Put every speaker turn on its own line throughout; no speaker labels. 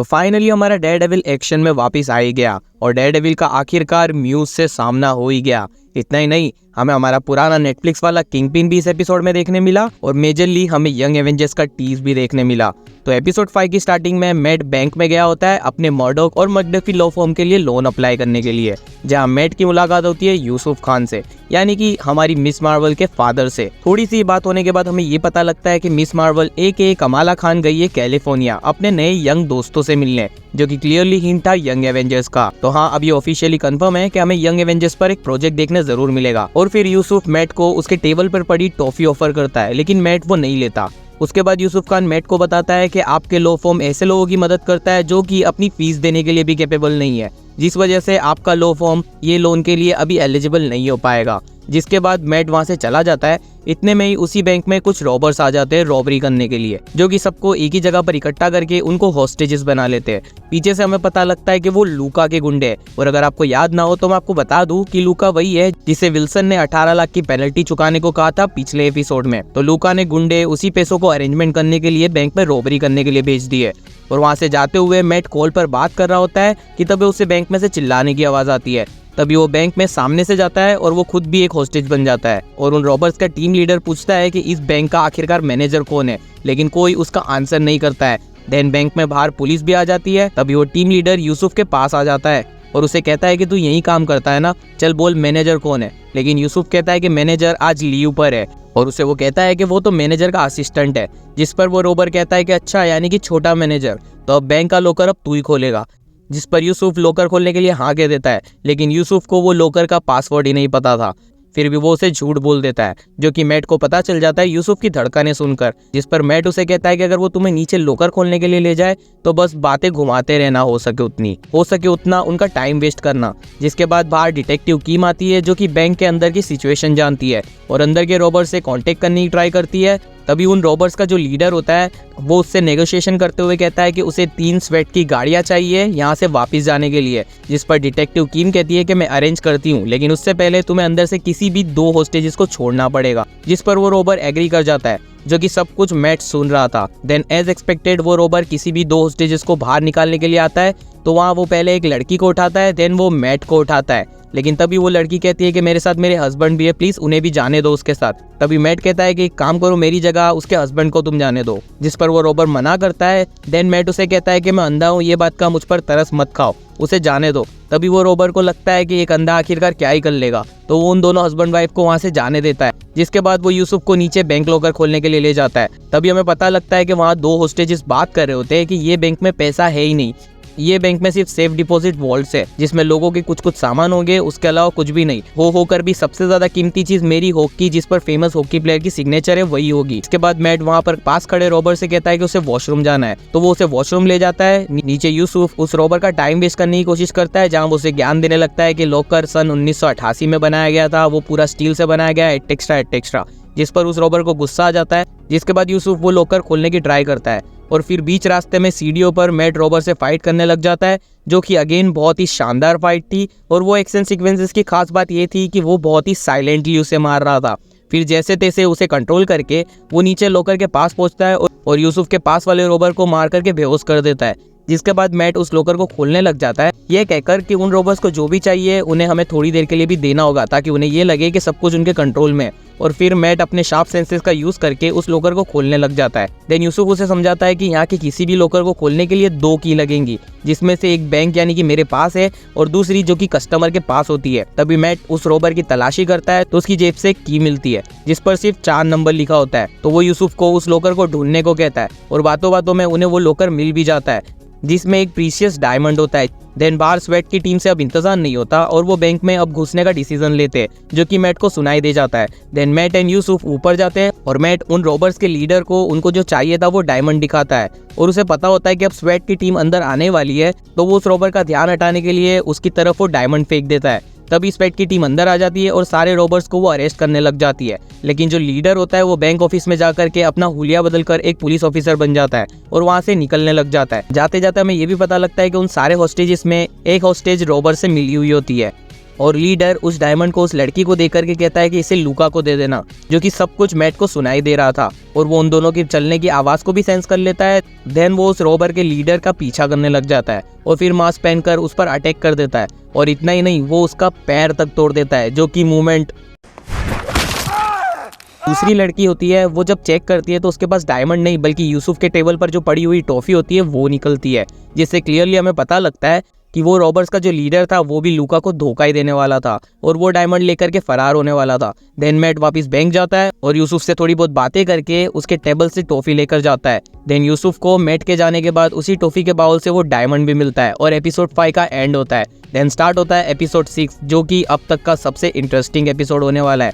तो फाइनली हमारा Daredevil action में वापस आ ही गया और डेयरडेविल का आखिरकार म्यूज से सामना हो ही गया। इतना ही नहीं, हमें हमारा पुराना नेटफ्लिक्स वाला किंगपिन भी इस एपिसोड में देखने मिला और मेजरली हमें यंग एवेंजर्स का टीज भी देखने मिला। तो एपिसोड 5 की स्टार्टिंग में मैट बैंक में गया होता है अपने मर्डॉक और मैकडफी लॉ फर्म के लिए लोन अप्लाई करने के लिए, जहां मैट की मुलाकात होती है यूसुफ खान से, यानी कि हमारी मिस मार्वल के फादर से। थोड़ी सी बात होने के बाद हमें ये पता लगता है कि मिस मार्वल एक कमाला खान गई है कैलिफोर्निया अपने नए यंग दोस्तों से मिलने, जो कि क्लियरली हिंट था यंग एवेंजर्स का। तो हाँ, अब ये ऑफिशियली कंफर्म है कि हमें यंग एवेंजर्स पर एक प्रोजेक्ट देखने जरूर मिलेगा। और फिर यूसुफ मैट को उसके टेबल पर पड़ी टॉफी ऑफर करता है, लेकिन मैट वो नहीं लेता। उसके बाद यूसुफ खान मैट को बताता है कि आपके लॉ फर्म ऐसे लोगों की मदद करता है जो कि अपनी फीस देने के लिए भी कैपेबल नहीं है, जिस वजह से आपका लॉ फर्म ये लोन के लिए अभी एलिजिबल नहीं हो पाएगा। जिसके बाद मैट वहां से चला जाता है। इतने में ही उसी बैंक में कुछ रॉबर्स आ जाते हैं रॉबरी करने के लिए, जो कि सबको एक ही जगह पर इकट्ठा करके उनको हॉस्टेजेस बना लेते हैं। पीछे से हमें पता लगता है कि वो लूका के गुंडे हैं। और अगर आपको याद ना हो तो मैं आपको बता दूं कि लूका वही है जिसे विल्सन ने 18 लाख की पेनल्टी चुकाने को कहा था पिछले एपिसोड में। तो लूका ने गुंडे उसी पैसों को अरेंजमेंट करने के लिए बैंक में रॉबरी करने के लिए भेज दिए। और वहां से जाते हुए मैट कॉल पर बात कर रहा होता है कि तभी उसे बैंक में से चिल्लाने की आवाज आती है। तभी वो बैंक में सामने से जाता है और वो खुद भी एक हॉस्टेज बन जाता है। और उन रॉबर्स का टीम लीडर पूछता है कि इस बैंक का आखिरकार मैनेजर कौन है, लेकिन कोई उसका आंसर नहीं करता है। देन बैंक में बाहर पुलिस भी आ जाती है। तभी वो टीम लीडर यूसुफ के पास आ जाता है और उसे कहता है कि तू यही काम करता है ना, चल बोल मैनेजर कौन है। लेकिन यूसुफ कहता है कि मैनेजर आज लीव पर है और उसे वो कहता है कि वो तो मैनेजर का असिस्टेंट है। जिस पर वो रॉबर कहता है कि अच्छा, यानी कि छोटा मैनेजर, तो अब बैंक का लॉकर अब तू ही खोलेगा। जिस पर यूसुफ लॉकर खोलने के लिए हाँ कह देता है, लेकिन यूसुफ को वो लॉकर का पासवर्ड ही नहीं पता था। फिर भी वो उसे झूठ बोल देता है, जो कि मैट को पता चल जाता है यूसुफ की धड़कनें सुनकर। जिस पर मैट उसे कहता है कि अगर वो तुम्हें नीचे लॉकर खोलने के लिए ले जाए तो बस बातें घुमाते रहना, हो सके उतना उनका टाइम वेस्ट करना। जिसके बाद बाहर डिटेक्टिव कीम आती है, जो कि बैंक के अंदर की सिचुएशन जानती है और अंदर के रॉबर्स से कांटेक्ट करने की ट्राई करती है। तभी उन रॉबर्स का जो लीडर होता है वो उससे नेगोशिएशन करते हुए कहता है कि उसे 3 स्वेट की गाड़ियां चाहिए यहाँ से वापस जाने के लिए। जिस पर डिटेक्टिव कीम कहती है कि मैं अरेंज करती हूँ, लेकिन उससे पहले तुम्हें अंदर से किसी भी 2 होस्टेजेस को छोड़ना पड़ेगा। जिस पर वो रॉबर एग्री कर जाता है, जो कि सब कुछ मैट सुन रहा था। देन एज एक्सपेक्टेड वो रॉबर किसी भी 2 होस्टेजेस को बाहर निकालने के लिए आता है। तो वहाँ वो पहले एक लड़की को उठाता है, देन वो मैट को उठाता है। लेकिन तभी वो लड़की कहती है कि मेरे साथ मेरे हस्बैंड भी है, प्लीज उन्हें भी जाने दो उसके साथ। तभी मैट कहता है कि एक काम करो, मेरी जगह उसके हस्बैंड को तुम जाने दो। जिस पर वो रॉबर मना करता है। देन मैट उसे कहता है कि मैं अंधा हूँ, ये बात का मुझ पर तरस मत खाओ, उसे जाने दो। तभी वो रॉबर को लगता है कि एक अंधा आखिरकार क्या ही कर लेगा, तो वो उन दोनों हस्बैंड वाइफ को वहां से जाने देता है। जिसके बाद वो यूसुफ को नीचे बैंक लॉकर खोलने के लिए ले जाता है। तभी हमें पता लगता है कि वहाँ 2 होस्टेजेस बात कर रहे होते हैं कि ये बैंक में पैसा है ही नहीं, ये बैंक में सिर्फ सेफ डिपॉजिट वॉल्ट्स है जिसमें लोगों के कुछ सामान होंगे, उसके अलावा कुछ भी नहीं। होकर भी सबसे ज्यादा कीमती चीज मेरी हॉकी, जिस पर फेमस हॉकी प्लेयर की सिग्नेचर है, वही होगी। इसके बाद मैट वहां पर पास खड़े रॉबर से कहता है कि उसे वॉशरूम जाना है, तो वो उसे वॉशरूम ले जाता है। नीचे यूसुफ उस रॉबर का टाइम वेस्ट करने की कोशिश करता है, जहाँ वो उसे ज्ञान देने लगता है कि लॉकर सन 1988 में बनाया गया था, वो पूरा स्टील से बनाया गया, एटेक्स्ट्रा। जिस पर उस रॉबर को गुस्सा आ जाता है। जिसके बाद यूसुफ वो लॉकर खोलने की ट्राई करता है और फिर बीच रास्ते में सीढ़ियों पर मैट रॉबर से फाइट करने लग जाता है, जो कि अगेन बहुत ही शानदार फाइट थी। और वो एक्शन सीक्वेंसेस की खास बात ये थी कि वो बहुत ही साइलेंटली उसे मार रहा था। फिर जैसे तैसे उसे कंट्रोल करके वो नीचे लॉकर के पास पहुंचता है और यूसुफ के पास वाले रॉबर को मार करके बेहोश कर देता है। जिसके बाद मैट उस लॉकर को खोलने लग जाता है, ये कहकर कि उन रॉबर्स को जो भी चाहिए उन्हें हमें थोड़ी देर के लिए भी देना होगा, ताकि उन्हें ये लगे कि सब कुछ उनके कंट्रोल में है। और फिर मैट अपने शार्प सेंसेस का यूज करके उस लॉकर को खोलने लग जाता है। देन यूसुफ उसे समझाता है कि यहाँ के किसी भी लॉकर को खोलने के लिए 2 की लगेंगी, जिसमें से एक बैंक यानी कि मेरे पास है और दूसरी जो कि कस्टमर के पास होती है। तभी मैट उस रॉबर की तलाशी करता है तो उसकी जेब से एक की मिलती है, जिस पर सिर्फ 4 नंबर लिखा होता है। तो वो यूसुफ को उस लॉकर को ढूंढने को कहता है और बातों बातों में उन्हें वो लॉकर मिल भी जाता है, जिसमें एक प्रीशियस डायमंड होता है। देन बाहर स्वेट की टीम से अब इंतजार नहीं होता और वो बैंक में अब घुसने का डिसीजन लेते हैं, जो कि मैट को सुनाई दे जाता है। देन मैट एंड यूसुफ ऊपर जाते हैं और मैट उन रॉबर्स के लीडर को उनको जो चाहिए था वो डायमंड दिखाता है और उसे पता होता है कि अब स्वेट की टीम अंदर आने वाली है, तो वो उस रॉबर का ध्यान हटाने के लिए उसकी तरफ वो डायमंड फेंक देता है। तभी स्वेट की टीम अंदर आ जाती है और सारे रॉबर्स को वो अरेस्ट करने लग जाती है। लेकिन जो लीडर होता है वो बैंक ऑफिस में जाकर के अपना हुलिया बदलकर एक पुलिस ऑफिसर बन जाता है और वहां से निकलने लग जाता है। जाते जाते हमें ये भी पता लगता है कि उन सारे हॉस्टेजेस में एक हॉस्टेज रॉबर से मिली हुई होती है और लीडर उस डायमंड को उस लड़की को देकर के कहता है कि इसे लूका को दे देना, जो कि सब कुछ मैट को सुनाई दे रहा था और वो उन दोनों की चलने की आवाज को भी सेंस कर लेता है। देन वो उस रॉबर के लीडर का पीछा करने लग जाता है और फिर मास्क पहनकर उस पर अटैक कर देता है और इतना ही नहीं, वो उसका पैर तक तोड़ देता है, जो कि मूवमेंट। दूसरी लड़की होती है, वो जब चेक करती है तो उसके पास डायमंड नहीं बल्कि यूसुफ के टेबल पर जो पड़ी हुई टॉफी होती है वो निकलती है, जिससे क्लियरली हमें पता लगता है कि वो रॉबर्स का जो लीडर था वो भी लूका को धोखा ही देने वाला था और वो डायमंड लेकर के फरार होने वाला था। देन मैट वापस बैंक जाता है और यूसुफ से थोड़ी बहुत बातें करके उसके टेबल से टॉफी लेकर जाता है। देन यूसुफ को मैट के जाने के बाद उसी टॉफी के बाउल से वो डायमंड भी मिलता है और एपिसोड 5 का एंड होता है। देन स्टार्ट होता है एपिसोड 6, जो कि अब तक का सबसे इंटरेस्टिंग एपिसोड होने वाला है।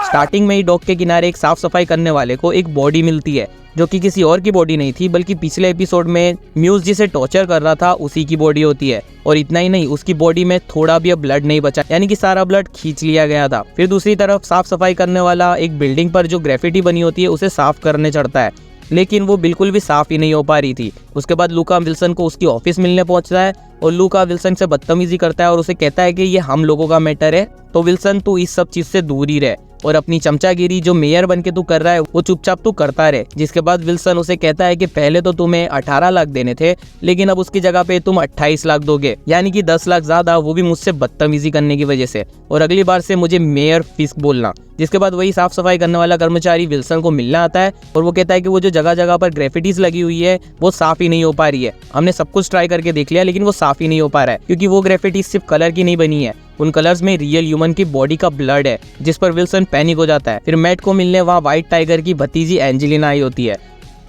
स्टार्टिंग में ही डॉक के किनारे एक साफ सफाई करने वाले को एक बॉडी मिलती है, जो कि किसी और की बॉडी नहीं थी बल्कि पिछले एपिसोड में म्यूज जिसे टॉर्चर कर रहा था उसी की बॉडी होती है। और इतना ही नहीं, उसकी बॉडी में थोड़ा भी अब ब्लड नहीं बचा, यानी कि सारा ब्लड खींच लिया गया था। फिर दूसरी तरफ साफ सफाई करने वाला एक बिल्डिंग पर जो ग्रेफिटी बनी होती है उसे साफ करने चढ़ता है, लेकिन वो बिल्कुल भी साफ ही नहीं हो पा रही थी। उसके बाद लूका विल्सन को उसकी ऑफिस मिलने पहुंचता है और लूका विल्सन से बदतमीजी करता है और उसे कहता है कि ये हम लोगों का मैटर है, तो विल्सन तू इस सब चीज से दूर ही रहे और अपनी चमचागिरी जो मेयर बन के तू कर रहा है वो चुपचाप तू करता रहे। जिसके बाद विल्सन उसे कहता है कि पहले तो तुम्हें 18 लाख देने थे, लेकिन अब उसकी जगह पे तुम 28 लाख दोगे, यानी कि 10 लाख ज्यादा, वो भी मुझसे बदतमीजी करने की वजह से, और अगली बार से मुझे मेयर फिस्क बोलना। जिसके बाद वही साफ सफाई करने वाला कर्मचारी विल्सन को मिलना आता है और वो कहता है कि वो जो जगह जगह पर ग्रेफिटीज लगी हुई है वो साफ ही नहीं हो पा रही है। हमने सब कुछ ट्राई करके देख लिया लेकिन वो साफ ही नहीं हो पा रहा है, क्योंकि वो ग्रेफिटीज सिर्फ कलर की नहीं बनी है, उन कलर्स में रियल ह्यूमन की बॉडी का ब्लड है। जिस पर विल्सन पैनिक हो जाता है। फिर मैट को मिलने वहाँ व्हाइट टाइगर की भतीजी एंजेलिना आई होती है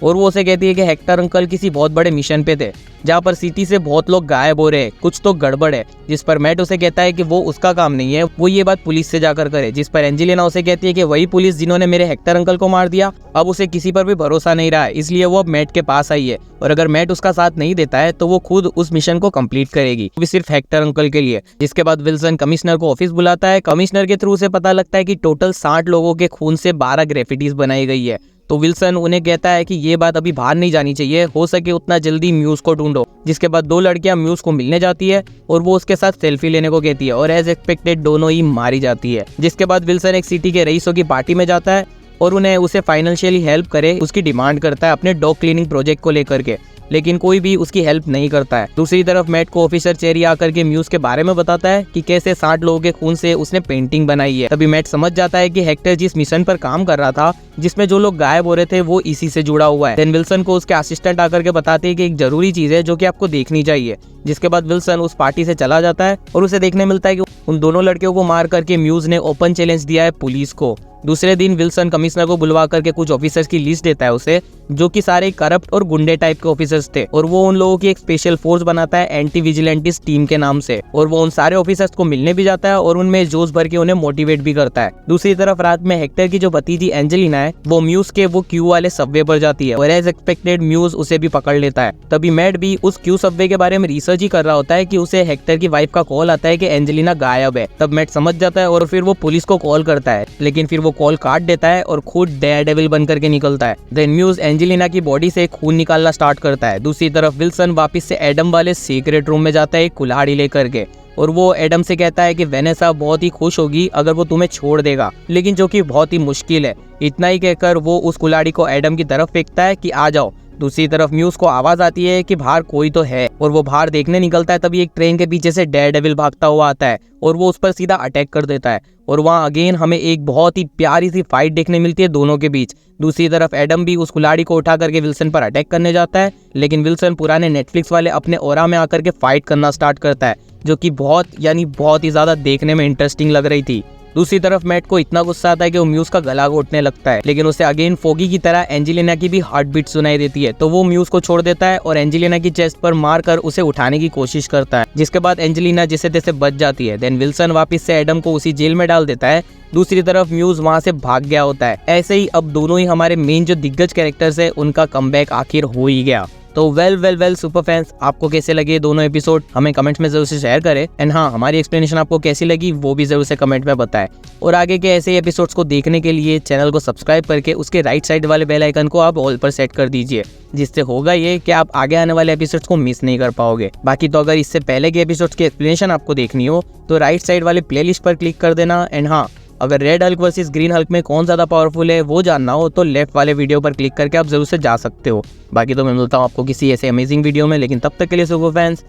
और वो उसे कहती है कि हेक्टर अंकल किसी बहुत बड़े मिशन पे थे जहाँ पर सिटी से बहुत लोग गायब हो रहे हैं, कुछ तो गड़बड़ है। जिस पर मैट उसे कहता है कि वो उसका काम नहीं है, वो ये बात पुलिस से जाकर करे। जिस पर एंजेलिना उसे कहती है कि वही पुलिस जिन्होंने मेरे हेक्टर अंकल को मार दिया, अब उसे किसी पर भी भरोसा नहीं रहा है, इसलिए वो अब मैट के पास आई है और अगर मैट उसका साथ नहीं देता है तो वो खुद उस मिशन को कंप्लीट करेगी, वो भी सिर्फ हेक्टर अंकल के लिए। जिसके बाद विल्सन कमिश्नर को ऑफिस बुलाता है। कमिश्नर के थ्रू से पता लगता है कि टोटल 60 लोगों के खून से 12 ग्रेफिटीज बनाई गई है। तो विल्सन उन्हें कहता है कि ये बात अभी बाहर नहीं जानी चाहिए, हो सके उतना जल्दी म्यूज को ढूंढो। जिसके बाद 2 लड़कियां म्यूज को मिलने जाती है और वो उसके साथ सेल्फी लेने को कहती है और एज एक्सपेक्टेड दोनों ही मारी जाती है। जिसके बाद विल्सन एक सिटी के रईसों की पार्टी में जाता है और उन्हें उसे फाइनेंशियली हेल्प करे उसकी डिमांड करता है अपने डॉग क्लीनिंग प्रोजेक्ट को लेकर के, लेकिन कोई भी उसकी हेल्प नहीं करता है। दूसरी तरफ मैट को ऑफिसर चेरी आकर के म्यूज के बारे में बताता है कि कैसे 60 लोगों के खून से उसने पेंटिंग बनाई है। तभी मैट समझ जाता है कि हेक्टर जिस मिशन पर काम कर रहा था जिसमें जो लोग गायब हो रहे थे वो इसी से जुड़ा हुआ है। देन विल्सन को उसके असिस्टेंट आकर के बताते हैं कि एक जरूरी चीज है जो कि आपको देखनी चाहिए। जिसके बाद विल्सन उस पार्टी से चला जाता है और उसे देखने मिलता है कि उन दोनों लड़कियों को मार करके म्यूज ने ओपन चैलेंज दिया है पुलिस को। दूसरे दिन विल्सन कमिश्नर को बुलवा करके कुछ ऑफिसर्स की लिस्ट देता है उसे, जो कि सारे करप्ट और गुंडे टाइप के ऑफिसर्स थे, और वो उन लोगों की एक स्पेशल फोर्स बनाता है एंटी विजिलेंटिस टीम के नाम से, और वो उन सारे ऑफिसर्स को मिलने भी जाता है और उनमें जोश भर के उन्हें मोटिवेट भी करता है। दूसरी तरफ रात में हेक्टर की जो भतीजी एंजेलिना है वो म्यूज के वो क्यू वाले सबवे पर जाती है और एज एक्सपेक्टेड म्यूज उसे भी पकड़ लेता है। तभी मैट भी उस क्यू सबवे के बारे में रिसर्च ही कर रहा होता है कि उसे हेक्टर की वाइफ का कॉल आता है कि एंजेलिना गायब है। तब मैट समझ जाता है और फिर वो पुलिस को कॉल करता है, लेकिन फिर वो कॉल काट देता है और खुद डेयरडेविल बन करके निकलता है। देन म्यूज एंजेलिना की बॉडी से खून निकालना स्टार्ट करता है। दूसरी तरफ विल्सन वापस से एडम वाले सीक्रेट रूम में जाता है एक कुल्हाड़ी लेकर के, और वो एडम से कहता है कि वेनेसा बहुत ही खुश होगी अगर वो तुम्हें छोड़ देगा, लेकिन जो कि बहुत ही मुश्किल है। इतना ही कहकर वो उस कुल्हाड़ी को एडम की तरफ फेंकता है कि आ जाओ। दूसरी तरफ म्यूज को आवाज आती है कि बाहर कोई तो है और वो बाहर देखने निकलता है। तभी एक ट्रेन के पीछे से डेयरडेविल भागता हुआ आता है और वो उस पर सीधा अटैक कर देता है, और वहाँ अगेन हमें एक बहुत ही प्यारी सी फाइट देखने मिलती है दोनों के बीच। दूसरी तरफ एडम भी उस कुल्हाड़ी को उठा करके विल्सन पर अटैक करने जाता है, लेकिन विल्सन पुराने नेटफ्लिक्स वाले अपने ओरा में आकर के फाइट करना स्टार्ट करता है, जो कि बहुत ही ज्यादा देखने में इंटरेस्टिंग लग रही थी। दूसरी तरफ मैट को इतना गुस्सा आता है कि वो म्यूज का गला घोटने लगता है, लेकिन उसे अगेन फोगी की तरह एंजेलिना की भी हार्ट बीट सुनाई देती है, तो वो म्यूज को छोड़ देता है और एंजेलिना की चेस्ट पर मारकर उसे उठाने की कोशिश करता है, जिसके बाद एंजेलिना जैसे तैसे बच जाती है। देन विल्सन वापस से एडम को उसी जेल में डाल देता है। दूसरी तरफ म्यूज वहां से भाग गया होता है। ऐसे ही अब दोनों ही हमारे मेन जो दिग्गज कैरेक्टर्स है उनका कमबैक आखिर हो ही गया। तो वेल सुपर फैंस, आपको कैसे लगे दोनों एपिसोड हमें कमेंट में जरूर से शेयर करें। एंड हाँ, हमारी एक्सप्लेनेशन आपको कैसी लगी वो भी जरूर से कमेंट में बताएं। और आगे के ऐसे एपिसोड्स को देखने के लिए चैनल को सब्सक्राइब करके उसके राइट साइड वाले बेल आइकन को आप ऑल पर सेट कर दीजिए, जिससे होगा ये कि आप आगे आने वाले एपिसोड्स को मिस नहीं कर पाओगे। बाकी तो अगर इससे पहले के एपिसोड्स की एक्सप्लेनेशन आपको देखनी हो तो राइट साइड वाले प्लेलिस्ट पर क्लिक कर देना। एंड हाँ, अगर red Hulk versus green Hulk में कौन ज्यादा पावरफुल है वो जानना हो तो लेफ्ट वाले वीडियो पर क्लिक करके आप जरूर से जा सकते हो। बाकी तो मैं मिलता हूँ आपको किसी ऐसे अमेजिंग वीडियो में, लेकिन तब तक के लिए सुपर फैंस,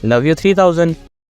लव यू 3000।